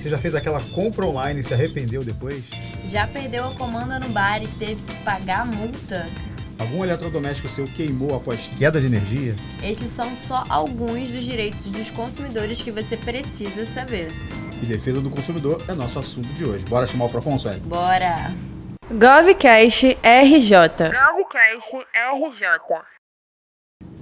você já fez aquela compra online e se arrependeu depois? Já perdeu a comanda no bar e teve que pagar a multa? Algum eletrodoméstico seu queimou após queda de energia? Esses são só alguns dos direitos dos consumidores que você precisa saber. E defesa do consumidor é nosso assunto de hoje. Bora chamar o Procon, Sueli? Bora! GovCast RJ.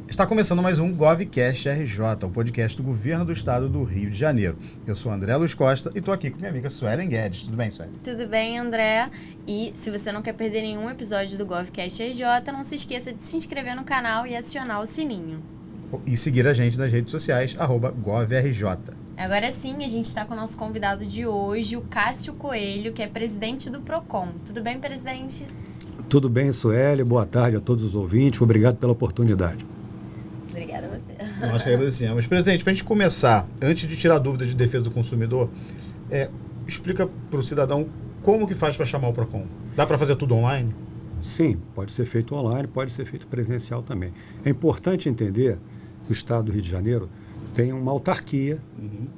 Está começando mais um GovCast RJ, o podcast do Governo do Estado do Rio de Janeiro. Eu sou André Luiz Costa e estou aqui com minha amiga Suelen Guedes. Tudo bem, Suelen? Tudo bem, André? E se você não quer perder nenhum episódio do GovCast RJ, não se esqueça de se inscrever no canal e acionar o sininho. E seguir a gente nas redes sociais, @GovRJ. Agora sim, a gente está com o nosso convidado de hoje, o Cássio Coelho, que é presidente do Procon. Tudo bem, presidente? Tudo bem, Sueli. Boa tarde a todos os ouvintes. Obrigado pela oportunidade. Obrigada a você. Nós que agradecemos. Presidente, para a gente começar, antes de tirar dúvida de defesa do consumidor, explica para o cidadão como que faz para chamar o Procon. Dá para fazer tudo online? Sim, pode ser feito online, pode ser feito presencial também. É importante entender que o Estado do Rio de Janeiro tem uma autarquia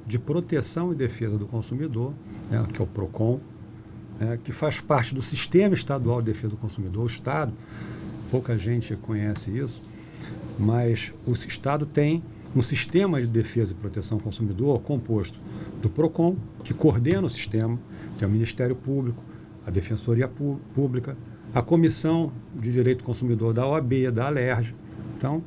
de proteção e defesa do consumidor, né, que é o Procon, que faz parte do Sistema Estadual de Defesa do Consumidor. O Estado, pouca gente conhece isso, mas o Estado tem um sistema de defesa e proteção ao consumidor composto do Procon, que coordena o sistema, tem o Ministério Público, a Defensoria Pública, a Comissão de Direito do Consumidor da OAB, da Alerj. Então,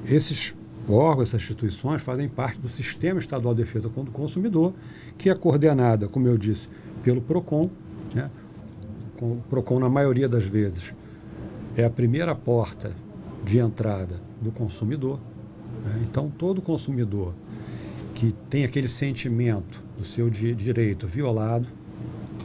esses órgãos, essas instituições fazem parte do Sistema Estadual de Defesa do Consumidor, que é coordenada, como eu disse, pelo Procon. Né? O Procon, na maioria das vezes, é a primeira porta de entrada do consumidor. Então, todo consumidor que tem aquele sentimento do seu direito violado,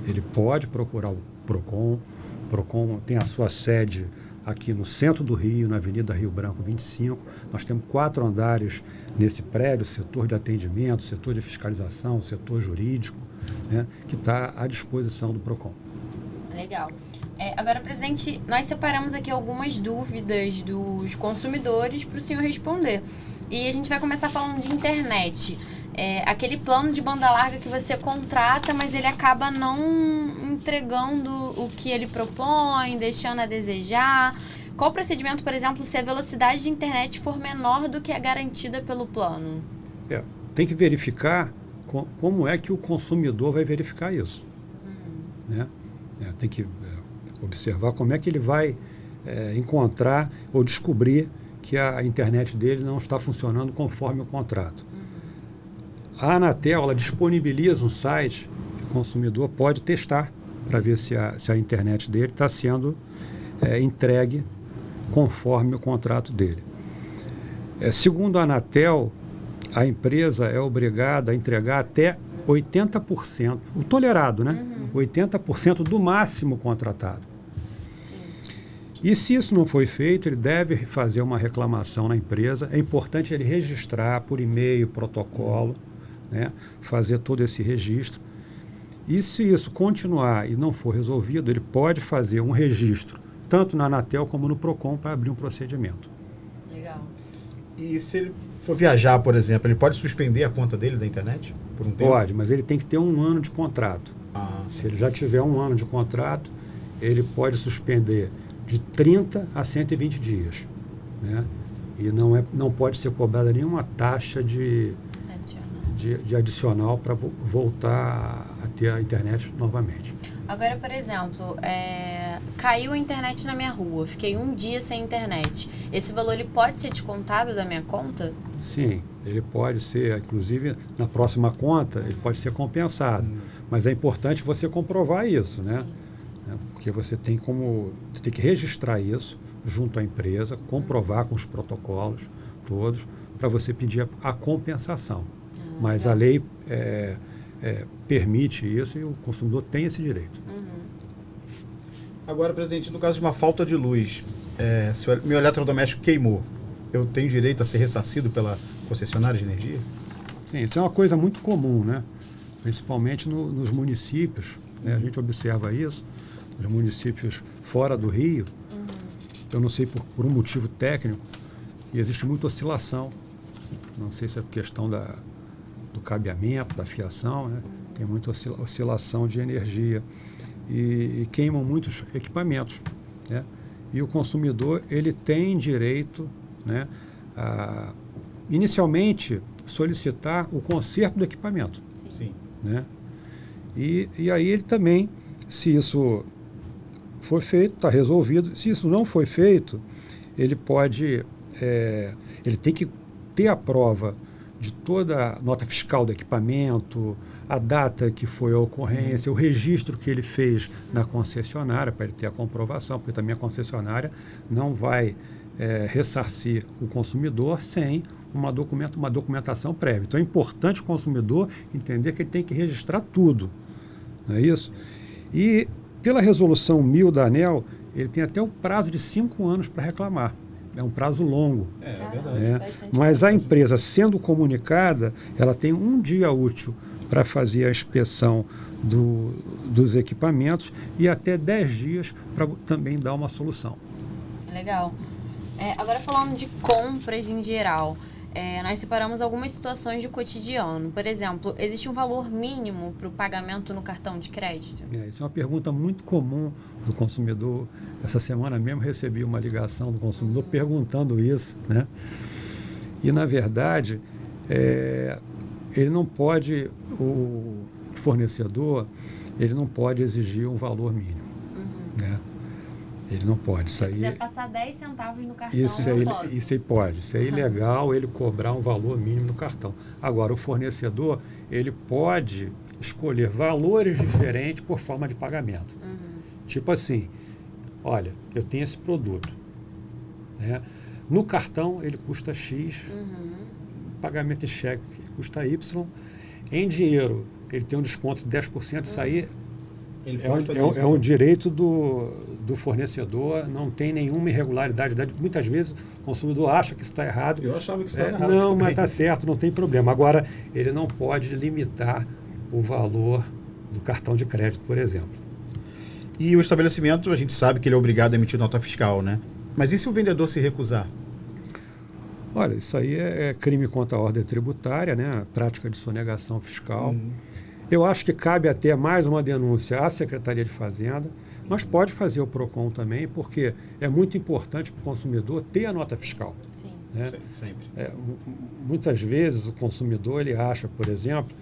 ele pode procurar o Procon. O Procon tem a sua sede aqui no centro do Rio, na Avenida Rio Branco 25. Nós temos 4 andares nesse prédio, setor de atendimento, setor de fiscalização, setor jurídico, né, que está à disposição do Procon. Legal. Agora, presidente, nós separamos aqui algumas dúvidas dos consumidores para o senhor responder. E a gente vai começar falando de internet. Aquele plano de banda larga que você contrata, mas ele acaba não entregando o que ele propõe, deixando a desejar. Qual o procedimento, por exemplo, se a velocidade de internet for menor do que a garantida pelo plano? Tem que verificar como é que o consumidor vai verificar isso. Né? Tem que observar como é que ele vai encontrar ou descobrir que a internet dele não está funcionando conforme o contrato. A Anatel, ela disponibiliza um site que o consumidor pode testar para ver se a internet dele está sendo entregue conforme o contrato dele. Segundo a Anatel, a empresa é obrigada a entregar até 80%, o tolerado, né? 80% do máximo contratado. E se isso não foi feito, ele deve fazer uma reclamação na empresa. É importante ele registrar por e-mail, protocolo, né? Fazer todo esse registro. E se isso continuar e não for resolvido, ele pode fazer um registro, tanto na Anatel como no Procon, para abrir um procedimento. Legal. E se ele for viajar, por exemplo, ele pode suspender a conta dele da internet por um tempo? Pode, mas ele tem que ter 1 ano de contrato. Se ele já tiver 1 ano de contrato, ele pode suspender de 30 a 120 dias. Né? E não pode ser cobrada nenhuma taxa de adicional para voltar a ter a internet novamente. Agora, por exemplo, caiu a internet na minha rua, fiquei 1 dia sem internet. Esse valor ele pode ser descontado da minha conta? Sim, ele pode ser, inclusive na próxima conta, ele pode ser compensado. Mas é importante você comprovar isso, né? Porque você tem que registrar isso junto à empresa, comprovar com os protocolos todos, para você pedir a compensação. Mas a lei permite isso e o consumidor tem esse direito. Agora, presidente, no caso de uma falta de luz, se o meu eletrodoméstico queimou, eu tenho direito a ser ressarcido pela concessionária de energia? Sim, isso é uma coisa muito comum, né? Principalmente nos municípios, né? A gente observa isso, nos municípios fora do Rio. Eu não sei por um motivo técnico, que existe muita oscilação. Não sei se é questão do cabeamento, da fiação, né? tem muita oscilação de energia e queimam muitos equipamentos, né? E o consumidor ele tem direito, né, a inicialmente solicitar o conserto do equipamento, Sim. né? E aí ele também, se isso for feito, está resolvido. Se isso não foi feito, ele pode, ele tem que ter a prova de toda a nota fiscal do equipamento, a data que foi a ocorrência, o registro que ele fez na concessionária, para ele ter a comprovação, porque também a concessionária não vai ressarcir o consumidor sem uma documentação prévia. Então é importante o consumidor entender que ele tem que registrar tudo, não é isso? E pela resolução 1000 da ANEEL, ele tem até o prazo de 5 anos para reclamar. É um prazo longo. É verdade. Né? Mas a empresa, sendo comunicada, ela tem um dia útil para fazer a inspeção dos equipamentos e até 10 dias para também dar uma solução. Legal. Agora falando de compras em geral, nós separamos algumas situações de cotidiano. Por exemplo, existe um valor mínimo para o pagamento no cartão de crédito? Isso é uma pergunta muito comum do consumidor. Essa semana mesmo recebi uma ligação do consumidor perguntando isso, né? E, na verdade, ele não pode, o fornecedor, ele não pode exigir um valor mínimo, né? Ele não pode. Se quiser passar 10 centavos no cartão, isso aí pode. Isso é ilegal ele cobrar um valor mínimo no cartão. Agora, o fornecedor, ele pode escolher valores diferentes por forma de pagamento. Tipo assim, olha, eu tenho esse produto, né? No cartão ele custa X, pagamento em cheque custa Y, em dinheiro ele tem um desconto de 10%, isso aí é um direito do fornecedor, não tem nenhuma irregularidade. Muitas vezes o consumidor acha que está errado. Eu achava que estava errado. Não, mas está certo, não tem problema. Agora, ele não pode limitar o valor do cartão de crédito, por exemplo. E o estabelecimento, a gente sabe que ele é obrigado a emitir nota fiscal, né? Mas e se o vendedor se recusar? Olha, isso aí é crime contra a ordem tributária, né? Prática de sonegação fiscal. Eu acho que cabe até mais uma denúncia à Secretaria de Fazenda, mas pode fazer o PROCON também, porque é muito importante para o consumidor ter a nota fiscal. Sim. Né? Sempre. Muitas vezes o consumidor ele acha, por exemplo,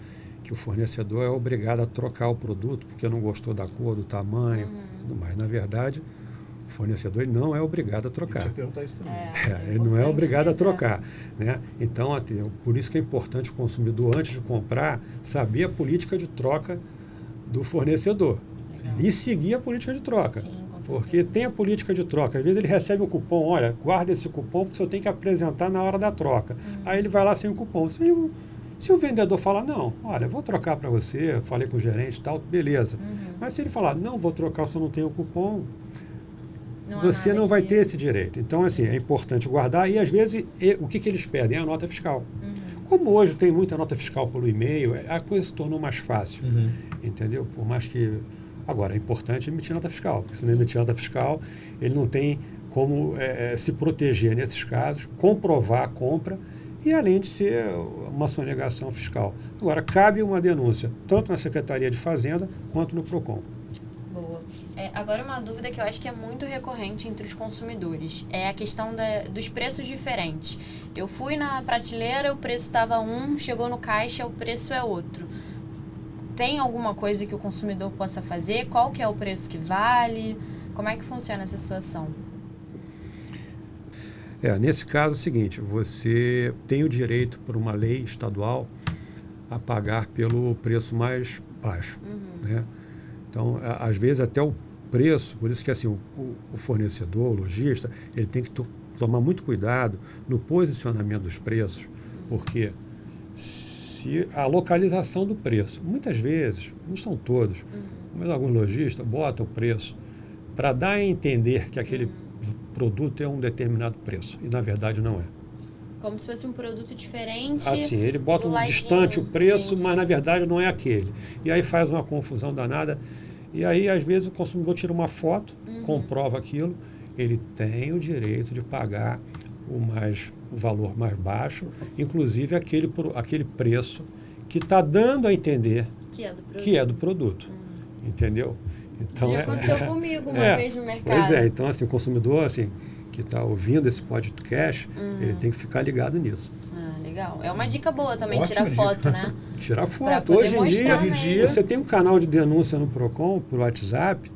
que o fornecedor é obrigado a trocar o produto porque não gostou da cor, do tamanho, tudo mais. Na verdade, o fornecedor ele não é obrigado a trocar. Deixa eu perguntar isso também. Ele não é obrigado a trocar, né? Então, por isso que é importante o consumidor, antes de comprar, saber a política de troca do fornecedor. E seguir a política de troca. Sim, porque tem a política de troca. Às vezes ele recebe um cupom, olha, guarda esse cupom porque você tem que apresentar na hora da troca. Aí ele vai lá sem o cupom. Se o vendedor falar, não, olha, vou trocar para você, falei com o gerente e tal, beleza. Mas se ele falar, não, vou trocar, se eu não tenho o cupom, você não vai ter esse direito. Então, assim, é importante guardar e, às vezes, o que eles pedem? É a nota fiscal. Como hoje tem muita nota fiscal pelo e-mail, a coisa se tornou mais fácil, entendeu? Por mais que... Agora, é importante emitir nota fiscal, porque se não emitir nota fiscal, ele não tem como se proteger nesses casos, comprovar a compra e, além de ser uma sonegação fiscal. Agora, cabe uma denúncia, tanto na Secretaria de Fazenda quanto no PROCON. Boa. Agora, uma dúvida que eu acho que é muito recorrente entre os consumidores é a questão dos preços diferentes. Eu fui na prateleira, o preço estava chegou no caixa, o preço é outro. Tem alguma coisa que o consumidor possa fazer? Qual que é o preço que vale? Como é que funciona essa situação? Nesse caso é o seguinte, você tem o direito, por uma lei estadual, a pagar pelo preço mais baixo, né? Então, às vezes, até o preço, por isso que assim, o fornecedor, o lojista, ele tem que tomar muito cuidado no posicionamento dos preços, porque se a localização do preço, muitas vezes, não são todos, mas alguns lojistas botam o preço para dar a entender que aquele produto é um determinado preço, e na verdade não é. Como se fosse um produto diferente. Assim, ele bota distante o preço, entendi, mas na verdade não é aquele. E aí faz uma confusão danada. E aí, às vezes, o consumidor tira uma foto, comprova aquilo, ele tem o direito de pagar o valor mais baixo, inclusive aquele preço que está dando a entender Que é do produto. que é do produto. Entendeu? Então, Já aconteceu comigo uma vez no mercado. Pois é, então assim, o consumidor assim, que está ouvindo esse podcast, ele tem que ficar ligado nisso. Ah, legal. É uma dica boa também, Ótima tirar foto, né? Tirar Pra foto. poder Hoje em mostrar dia, mesmo. você tem um canal de denúncia no PROCON, por WhatsApp,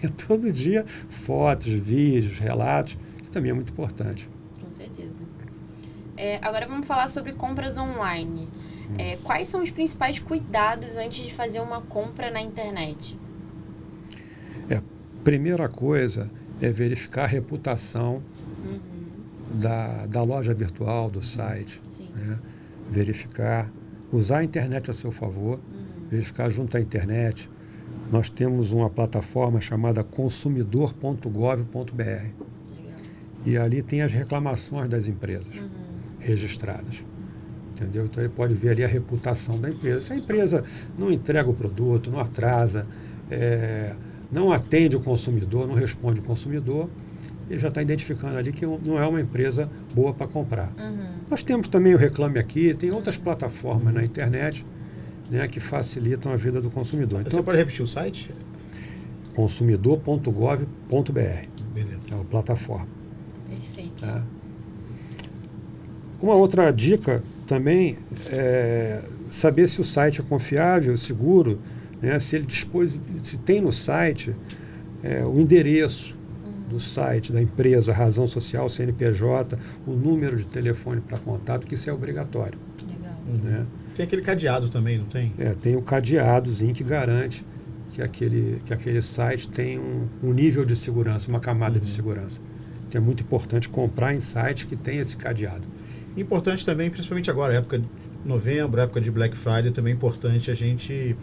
e todo dia fotos, vídeos, relatos, que também é muito importante. Com certeza. Agora vamos falar sobre compras online. Quais são os principais cuidados antes de fazer uma compra na internet? Primeira coisa é verificar a reputação da loja virtual, do site. Sim. Né? Verificar, usar a internet a seu favor, verificar junto à internet. Nós temos uma plataforma chamada consumidor.gov.br Legal. e ali tem as reclamações das empresas registradas. Entendeu? Então ele pode ver ali a reputação da empresa. Se a empresa não entrega o produto, não atrasa, não atende o consumidor, não responde o consumidor, ele já está identificando ali que não é uma empresa boa para comprar. Nós temos também o Reclame Aqui, tem outras plataformas na internet, né, que facilitam a vida do consumidor. Você Então, pode repetir o site? consumidor.gov.br Beleza. é uma plataforma. Perfeito. Tá? Uma outra dica também é saber se o site é confiável, seguro, né? Se ele se tem no site o endereço do site, da empresa, razão social, CNPJ, o número de telefone para contato, que isso é obrigatório. Legal. Né? Tem aquele cadeado também, não tem? Tem o cadeadozinho que garante que aquele site tem um nível de segurança, uma camada de segurança. Então é muito importante comprar em site que tem esse cadeado. Importante também, principalmente agora, época de novembro, época de Black Friday, também é importante a gente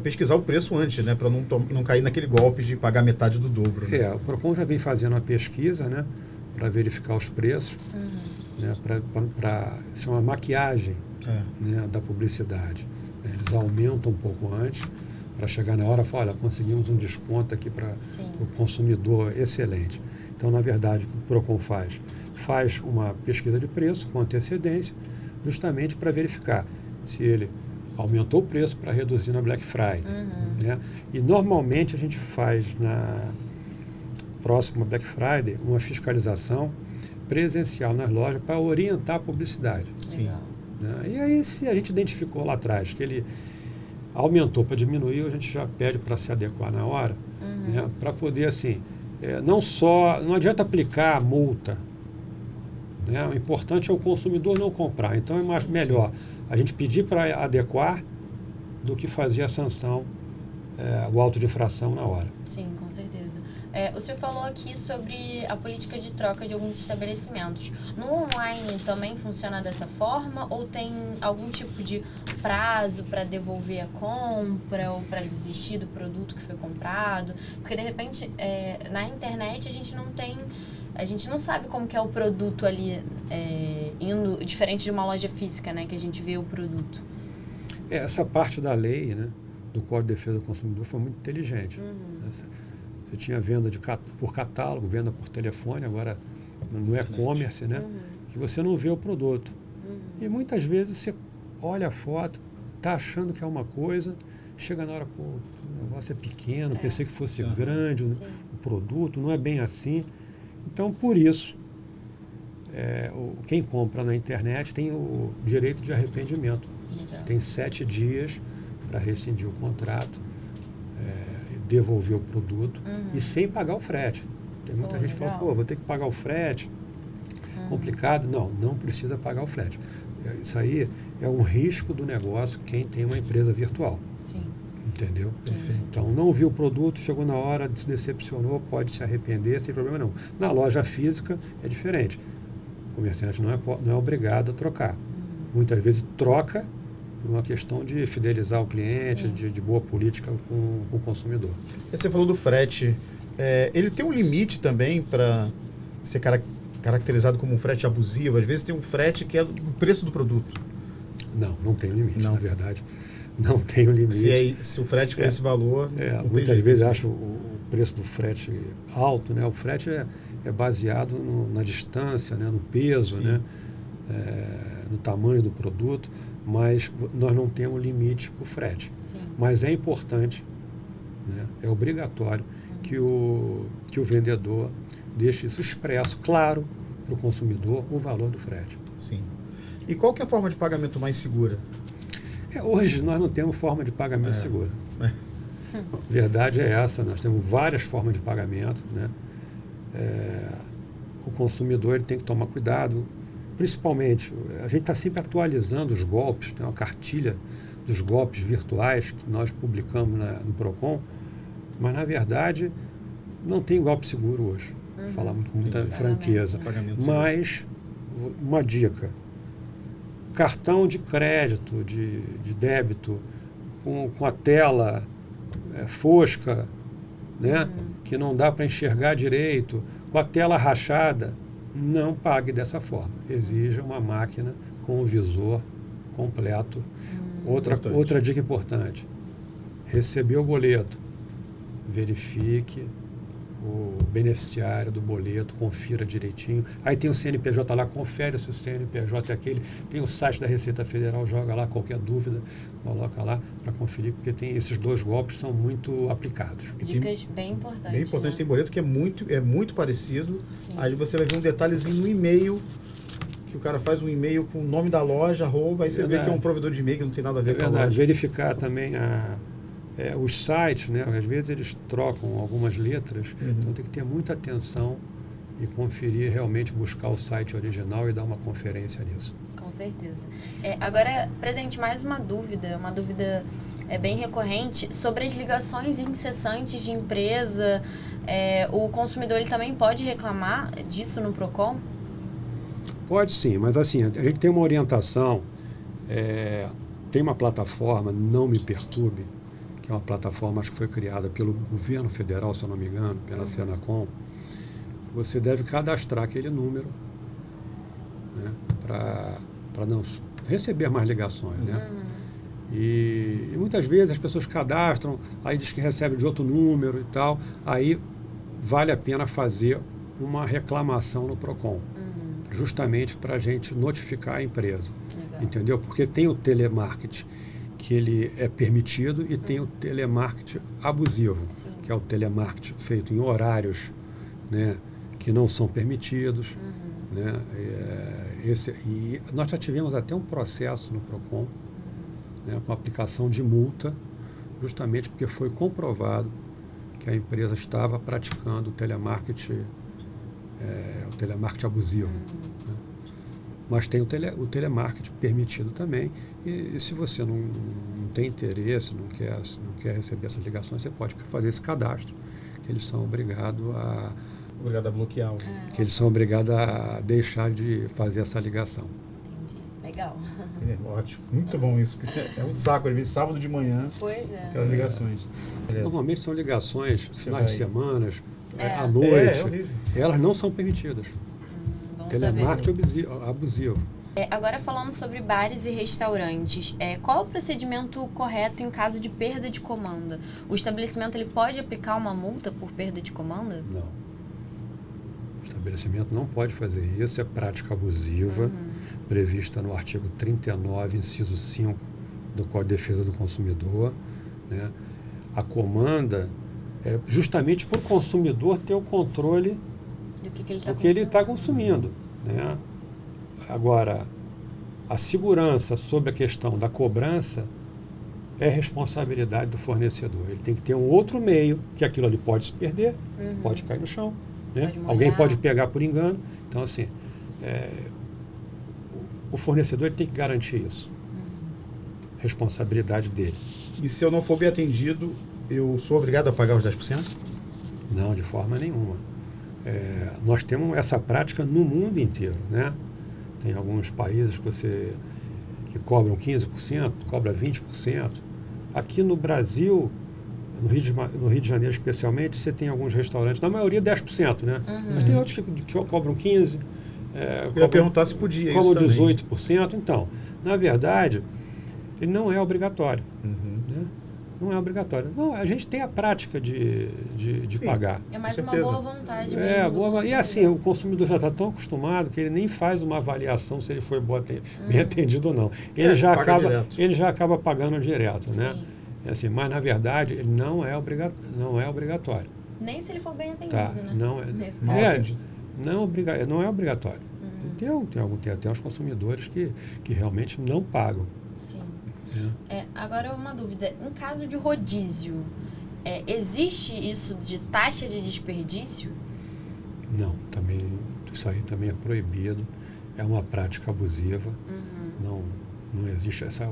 pesquisar o preço antes, né? Para não cair naquele golpe de pagar metade do dobro. Né? O PROCON já vem fazendo uma pesquisa, né? Para verificar os preços, né? Isso é uma maquiagem né, da publicidade. Eles aumentam um pouco antes, para chegar na hora e falar, olha, conseguimos um desconto aqui para o consumidor excelente. Então, na verdade, o que o PROCON faz? Faz uma pesquisa de preço com antecedência, justamente para verificar se ele aumentou o preço para reduzir na Black Friday. Né? E normalmente a gente faz na próxima Black Friday uma fiscalização presencial nas lojas para orientar a publicidade. Legal. Né? E aí, se a gente identificou lá atrás que ele aumentou para diminuir, a gente já pede para se adequar na hora, né? Para poder, assim, não adianta aplicar a multa. Né? O importante é o consumidor não comprar. Então é melhor a gente pedir para adequar do que fazer a sanção, o auto de infração na hora. Sim, com certeza. O senhor falou aqui sobre a política de troca de alguns estabelecimentos. No online também funciona dessa forma ou tem algum tipo de prazo para devolver a compra ou para desistir do produto que foi comprado? Porque, de repente, na internet a gente não sabe como que é o produto ali indo, diferente de uma loja física, né, que a gente vê o produto. Essa parte da lei, né, do Código de Defesa do Consumidor foi muito inteligente. Você tinha venda por catálogo, venda por telefone, agora no e-commerce, né, que você não vê o produto. E muitas vezes você olha a foto, está achando que é uma coisa, chega na hora, pô, o negócio é pequeno, pensei que fosse grande o produto, não é bem assim. Então, por isso, quem compra na internet tem o direito de arrependimento. Legal. Tem 7 dias para rescindir o contrato, devolver o produto e sem pagar o frete. Tem muita gente que fala, pô, vou ter que pagar o frete, complicado. Não precisa pagar o frete. Isso aí é um risco do negócio quem tem uma empresa virtual. Sim. Entendeu? Então, não viu o produto, chegou na hora, se decepcionou, pode se arrepender, sem problema não. Na loja física é diferente. O comerciante não é obrigado a trocar. Muitas vezes troca por uma questão de fidelizar o cliente, de boa política com o consumidor. Você falou do frete. Ele tem um limite também para ser caracterizado como um frete abusivo? Às vezes tem um frete que é do preço do produto. Não tem limite, na verdade. Não tem limite. Se o frete for esse valor, muitas vezes acho o preço do frete alto, né? O frete é baseado na distância, né? No peso, né? No tamanho do produto. mas nós não temos limite para o frete. Sim. Mas é importante, né, é obrigatório que o vendedor deixe isso expresso, claro, para o consumidor, o valor do frete. Sim. E qual que é a forma de pagamento mais segura? Hoje nós não temos forma de pagamento segura. A verdade é essa, nós temos várias formas de pagamento, né? O consumidor ele tem que tomar cuidado, principalmente, a gente está sempre atualizando os golpes, tem uma cartilha dos golpes virtuais que nós publicamos no PROCON, mas na verdade não tem golpe seguro hoje, falar com muita franqueza. Mas, uma dica, cartão de crédito, de débito, com a tela fosca, né, que não dá para enxergar direito, com a tela rachada, não pague dessa forma. Exija uma máquina com o visor completo. Outra dica importante, recebeu o boleto, verifique o beneficiário do boleto, confira direitinho. Aí tem o CNPJ lá, confere se o CNPJ é aquele. Tem o site da Receita Federal, joga lá qualquer dúvida, coloca lá para conferir, porque tem esses dois golpes são muito aplicados. Dicas bem importantes. Bem importante, né? tem boleto que é muito parecido. Sim. Aí você vai ver um detalhezinho no e-mail, que o cara faz um e-mail com o nome da loja, arroba, aí você vê que é um provedor de e-mail que não tem nada a ver com a loja. Verificar também os sites, né? Às vezes eles trocam algumas letras, então tem que ter muita atenção e conferir, realmente buscar o site original e dar uma conferência nisso. Com certeza. Agora, presente, mais uma dúvida bem recorrente, sobre as ligações incessantes de empresa. O consumidor ele também pode reclamar disso no PROCON? Pode sim, mas assim, a gente tem uma orientação, tem uma plataforma, Não Me Perturbe, que é uma plataforma, acho que foi criada pelo governo federal, se eu não me engano, pela Senacom. Você deve cadastrar aquele número, né, para não receber mais ligações, né? E muitas vezes as pessoas cadastram, aí diz que recebe de outro número e tal, aí vale a pena fazer uma reclamação no PROCON, justamente para a gente notificar a empresa. Legal. Entendeu? Porque tem o telemarketing, que ele é permitido, e tem o telemarketing abusivo, sim, que é o telemarketing feito em horários, né, que não são permitidos. Né, e nós já tivemos até um processo no PROCON, né, com aplicação de multa, justamente porque foi comprovado que a empresa estava praticando o telemarketing abusivo. Né. Mas tem o telemarketing permitido também, e se você não tem interesse, não quer receber essas ligações, você pode fazer esse cadastro, que eles são obrigados a bloquear. Que eles são obrigados a deixar de fazer essa ligação. Entendi. Legal. Ótimo. Muito bom isso. É um saco, às vezes sábado de manhã, aquelas ligações. Normalmente são ligações, finais de semana, à É noite. horrível. Elas não são permitidas. Telemarketing abusivo. Agora falando sobre bares e restaurantes, qual o procedimento correto em caso de perda de comanda? O estabelecimento ele pode aplicar uma multa por perda de comanda? Não. O estabelecimento não pode fazer isso, é prática abusiva, prevista no artigo 39, inciso 5 do Código de Defesa do Consumidor. Né? A comanda é justamente para o consumidor ter o controle do que ele está consumindo. Né? Agora, a segurança sobre a questão da cobrança é responsabilidade do fornecedor. Ele tem que ter um outro meio, que aquilo ali pode se perder, pode cair no chão, né? Alguém pode pegar por engano. Então, assim, o fornecedor ele tem que garantir isso. Responsabilidade dele. E se eu não for bem atendido, eu sou obrigado a pagar os 10%? Não, de forma nenhuma. Nós temos essa prática no mundo inteiro, né? Tem alguns países que cobram 15%, cobra 20%. Aqui no Brasil, no Rio de Janeiro especialmente, você tem alguns restaurantes, na maioria 10%, né? Mas tem outros que cobram 15%. Eu ia perguntar se podia cobram isso também. 18%. Então, na verdade, ele não é obrigatório. Né? Não é obrigatório. Não, a gente tem a prática de Sim. pagar. É mais Com uma certeza. boa vontade É, mesmo do boa, e assim, consumidor. o consumidor já está tão acostumado que ele nem faz uma avaliação se ele foi bem atendido ou não. Ele, já paga acaba, direto. ele já acaba pagando direto, né? Sim. É assim, mas, na verdade, ele não é obrigatório. Nem se ele for bem atendido, Tá? né? Não é, Nesse Mal caso. atendido. não é obrigatório. Tem até uns consumidores que realmente não pagam. Sim. Né? Agora, uma dúvida. Em caso de rodízio, existe isso de taxa de desperdício? Não, também, isso aí também é proibido. É uma prática abusiva. Não existe essa.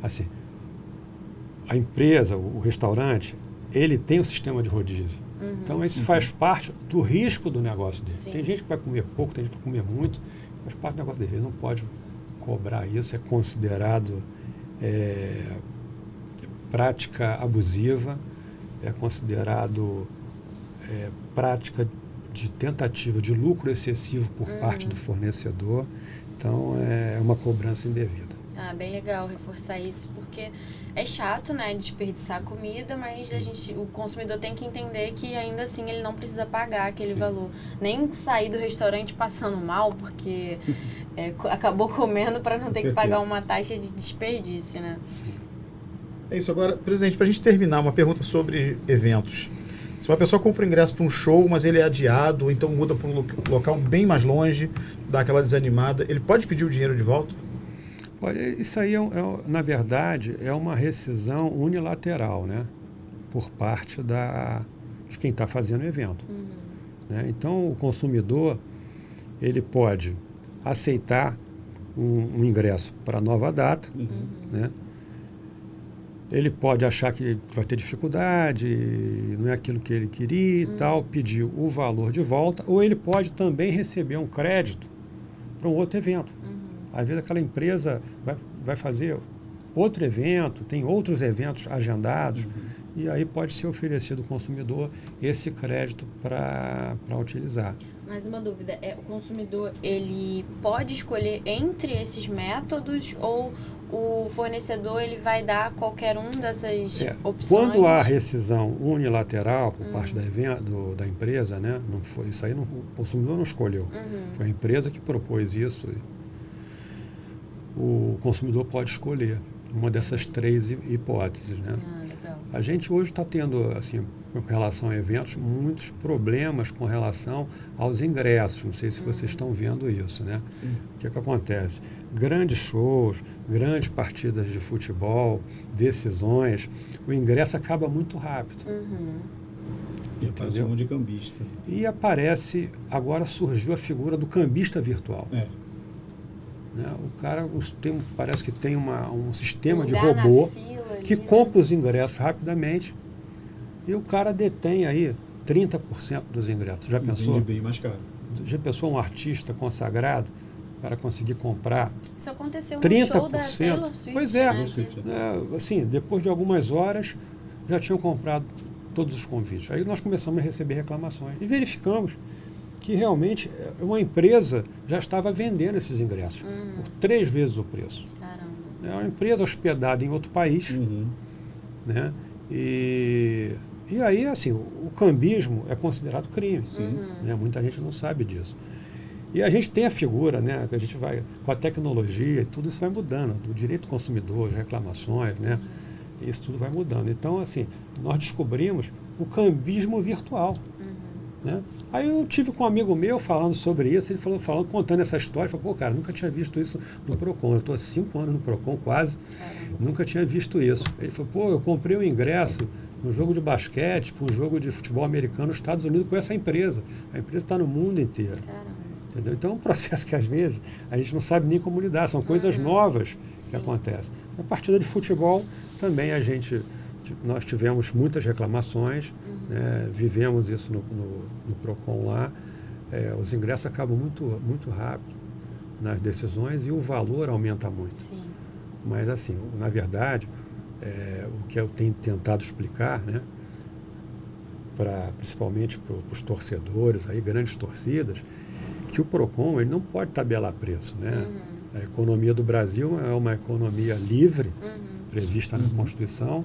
Assim, a empresa, o restaurante, ele tem um sistema de rodízio. Então, isso faz parte do risco do negócio dele. Sim. Tem gente que vai comer pouco, tem gente que vai comer muito, faz parte do negócio dele. Ele não pode cobrar isso, é considerado prática abusiva, é considerado prática de tentativa de lucro excessivo por parte do fornecedor. Então, é uma cobrança indevida. Ah, bem legal reforçar isso, porque é chato, né, desperdiçar comida, mas o consumidor tem que entender que ainda assim ele não precisa pagar aquele valor. Nem sair do restaurante passando mal, porque acabou comendo para não ter que certeza. pagar uma taxa de desperdício, né? É isso. Agora, presidente, para a gente terminar, uma pergunta sobre eventos. Se uma pessoa compra um ingresso para um show, mas ele é adiado, ou então muda para um local bem mais longe, dá aquela desanimada, ele pode pedir o dinheiro de volta? Olha, isso aí, na verdade, é uma rescisão unilateral, né? Por parte de quem está fazendo o evento. Né? Então, o consumidor, ele pode aceitar um ingresso para a nova data, né? Ele pode achar que vai ter dificuldade, não é aquilo que ele queria e tal, pedir o valor de volta, ou ele pode também receber um crédito para um outro evento. Às vezes aquela empresa vai fazer outro evento, tem outros eventos agendados, e aí pode ser oferecido ao consumidor esse crédito para utilizar. Mais uma dúvida, o consumidor ele pode escolher entre esses métodos ou o fornecedor ele vai dar qualquer um dessas opções? Quando há rescisão unilateral por parte da empresa, né, não foi, isso aí o consumidor não escolheu, foi a empresa que propôs isso. O consumidor pode escolher uma dessas três hipóteses, né? Legal. A gente hoje está tendo, assim, com relação a eventos, muitos problemas com relação aos ingressos. Não sei se vocês estão vendo isso, né? Sim. O que acontece? Grandes shows, grandes partidas de futebol, decisões, o ingresso acaba muito rápido. E aparece um monte de cambista. E agora surgiu a figura do cambista virtual. Né? O cara parece que tem um sistema de Lugar na robô fila ali, que né? compra os ingressos rapidamente e o cara detém aí 30% dos ingressos. Já pensou? Vende bem mais caro. Já pensou um artista consagrado para conseguir comprar Isso aconteceu no 30%? show da Taylor Swift, Pois é. né? Assim, depois de algumas horas já tinham comprado todos os convites. Aí nós começamos a receber reclamações e verificamos que realmente uma empresa já estava vendendo esses ingressos por 3 vezes o preço. Caramba. É uma empresa hospedada em outro país, né? E aí, assim, o cambismo é considerado crime. Né? Muita gente não sabe disso. E a gente tem a figura, né? Que a gente vai, com a tecnologia, tudo isso vai mudando. O direito do consumidor, as reclamações, né? Isso tudo vai mudando. Então, assim, nós descobrimos o cambismo virtual. Né? Aí eu tive com um amigo meu falando sobre isso, ele contando essa história, falou, pô, cara, nunca tinha visto isso no Procon, eu estou há 5 anos no Procon quase, nunca tinha visto isso. Ele falou, pô, eu comprei um ingresso no jogo de basquete, para um jogo de futebol americano nos Estados Unidos com essa empresa. A empresa está no mundo inteiro. Entendeu? Então é um processo que às vezes a gente não sabe nem como lidar, são coisas novas que acontecem. Na partida de futebol também nós tivemos muitas reclamações, né? Vivemos isso no Procon lá. Os ingressos acabam muito rápido nas decisões e o valor aumenta muito. Sim. Mas, assim, na verdade, o que eu tenho tentado explicar, né, principalmente para os torcedores, aí, grandes torcidas, que o Procon ele não pode tabelar preço. Né? A economia do Brasil é uma economia livre, prevista na Constituição,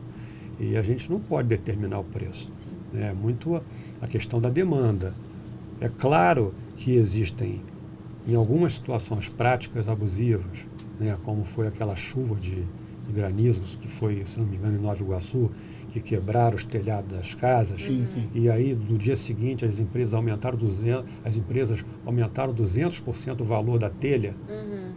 E a gente não pode determinar o preço. É muito a questão da demanda. É claro que existem, em algumas situações, práticas abusivas, né, como foi aquela chuva de granizos que foi, se não me engano, em Nova Iguaçu, que quebraram os telhados das casas. Sim. E aí, no dia seguinte, as empresas aumentaram 200% o valor da telha.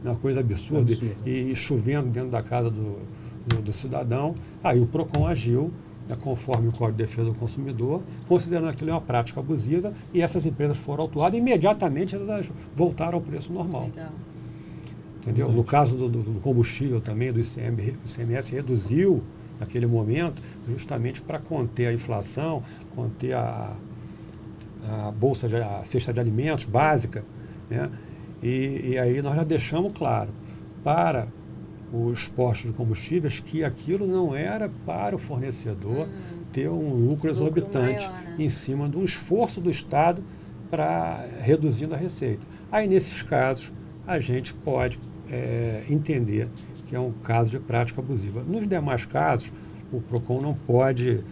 Uma coisa absurda. E chovendo dentro da casa do cidadão. Aí o PROCON agiu, né, conforme o Código de Defesa do Consumidor, considerando aquilo uma prática abusiva, e essas empresas foram autuadas e imediatamente elas voltaram ao preço normal. Legal. Entendeu? No caso do combustível também, do ICMS reduziu naquele momento, justamente para conter a inflação, conter a cesta de alimentos básica, né? E aí nós já deixamos claro para os postos de combustíveis que aquilo não era para o fornecedor ter um lucro exorbitante maior, né? em cima de um esforço do Estado para reduzindo a receita. Aí, nesses casos, a gente pode entender que é um caso de prática abusiva. Nos demais casos, o PROCON não pode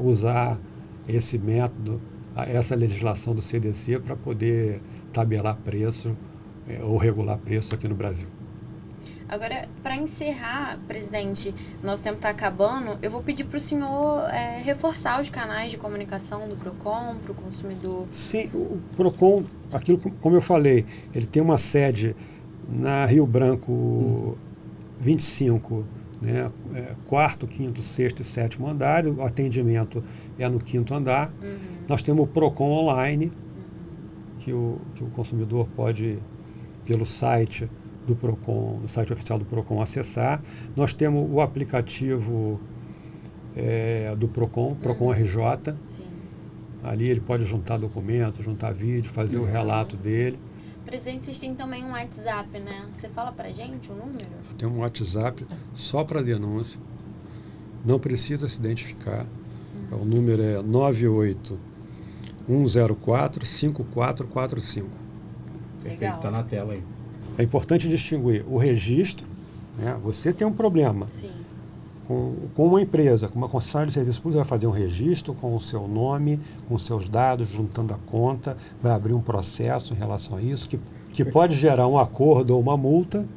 usar esse método, essa legislação do CDC para poder tabelar preço ou regular preço aqui no Brasil. Agora, para encerrar, presidente, nosso tempo está acabando, eu vou pedir para o senhor reforçar os canais de comunicação do PROCON para o consumidor. Sim, o PROCON, aquilo como eu falei, ele tem uma sede na Rio Branco 25, né, quarto, quinto, sexto e sétimo andar, o atendimento é no quinto andar. Nós temos o PROCON online, que o consumidor pode, pelo site do PROCON, no site oficial do PROCON, acessar. Nós temos o aplicativo do PROCON, PROCON RJ. Sim. Ali ele pode juntar documentos, juntar vídeo, fazer o relato dele. Presidente, vocês têm também um WhatsApp, né? Você fala pra gente o número? Tem um WhatsApp só para denúncia. Não precisa se identificar. O número é 98104-5445. Perfeito, está na tela aí. É importante distinguir o registro, né? Você tem um problema. Sim. Com uma empresa, com uma concessionária de serviço público, vai fazer um registro com o seu nome, com seus dados, juntando a conta, vai abrir um processo em relação a isso, que pode gerar um acordo ou uma multa,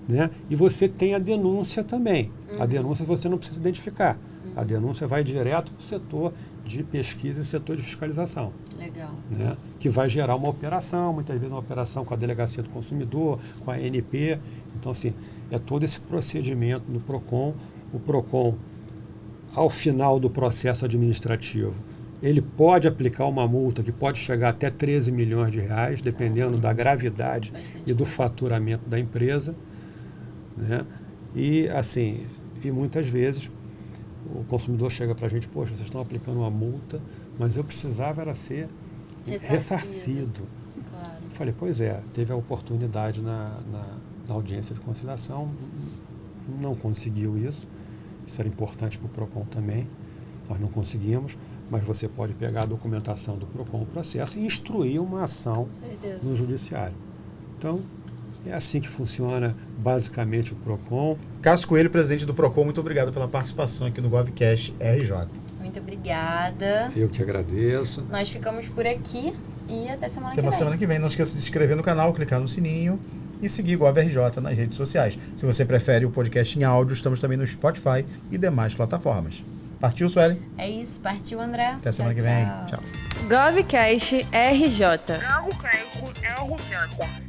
né? E você tem a denúncia também. A denúncia você não precisa identificar. A denúncia vai direto para o setor de pesquisa e setor de fiscalização. Legal. Né? Que vai gerar uma operação, muitas vezes uma operação com a Delegacia do Consumidor, com a ANP. Então, assim, é todo esse procedimento no PROCON. O PROCON, ao final do processo administrativo, ele pode aplicar uma multa que pode chegar até 13 milhões de reais, dependendo da gravidade e do faturamento da empresa. Né? E, assim, muitas vezes o consumidor chega para a gente, poxa, vocês estão aplicando uma multa, mas eu precisava era ser ressarcido. Claro. Eu falei, pois é, teve a oportunidade na audiência de conciliação, não conseguiu isso. Isso era importante para o PROCON também, nós não conseguimos, mas você pode pegar a documentação do PROCON, o processo, e instruir uma ação no judiciário. Então, é assim que funciona basicamente o PROCON. Cássio Coelho, presidente do PROCON, muito obrigado pela participação aqui no GovCast RJ. Muito obrigada. Eu que agradeço. Nós ficamos por aqui e até semana que vem. Até semana que vem. Não esqueça de se inscrever no canal, clicar no sininho e seguir o GovRJ nas redes sociais. Se você prefere o podcast em áudio, estamos também no Spotify e demais plataformas. Partiu, Suelen? É isso, partiu, André. Até semana que vem. Tchau. GovCast RJ. GovCast RJ.